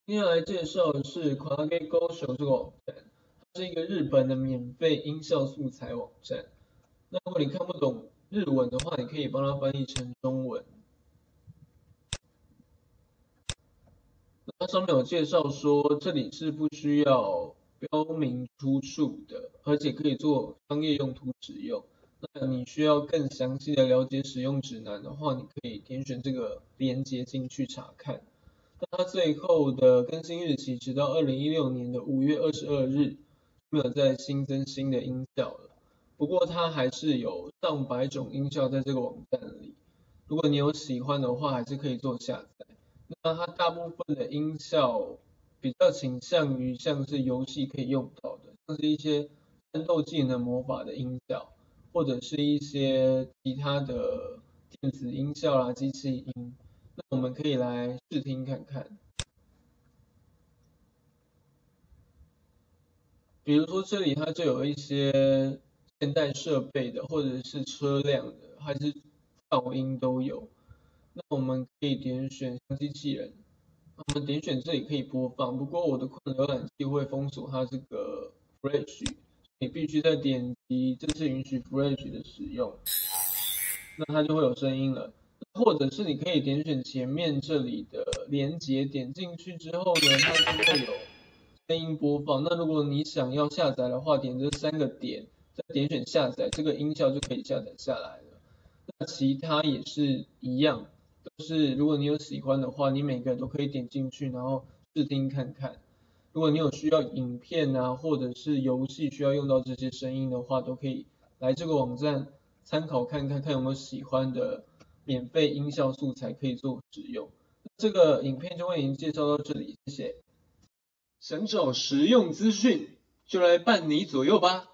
接下来介绍的是 Kage 这个网站，它是一个日本的免费音效素材网站。那如果你看不懂日文的话，你可以帮它翻译成中文。它上面有介绍说，这里是不需要标明出处的，而且可以做商业用途使用。那你需要更详细的了解使用指南的话，你可以点选这个连接进去查看。那它最后的更新日期直到2016年的5月22日，没有再新增新的音效了。不过它还是有上百种音效在这个网站里，如果你有喜欢的话，还是可以做下载。那它大部分的音效比较倾向于像是游戏可以用到的，像是一些战斗技能魔法的音效，或者是一些其他的电子音效啦、机器音。那我们可以来试听看看。比如说这里它就有一些现代设备的，或者是车辆的，还是噪音都有。那我们可以点选像机器人，我们点选这里可以播放，不过我的 Chrome 浏览器会封锁它这个 Flash，你必须再点击这次允许 Flash 的使用，那它就会有声音了。或者是你可以点选前面这里的连接，点进去之后呢，它就会有声音播放。那如果你想要下载的话，点这三个点，再点选下载，这个音效就可以下载下来了。那其他也是一样，就是如果你有喜欢的话，你每个都可以点进去，然后试听看看。如果你有需要影片啊，或者是游戏需要用到这些声音的话，都可以来这个网站参考看看，看有没有喜欢的免费音效素材可以做使用。这个影片就为您介绍到这里，谢谢。想找实用资讯，就来伴你左右吧。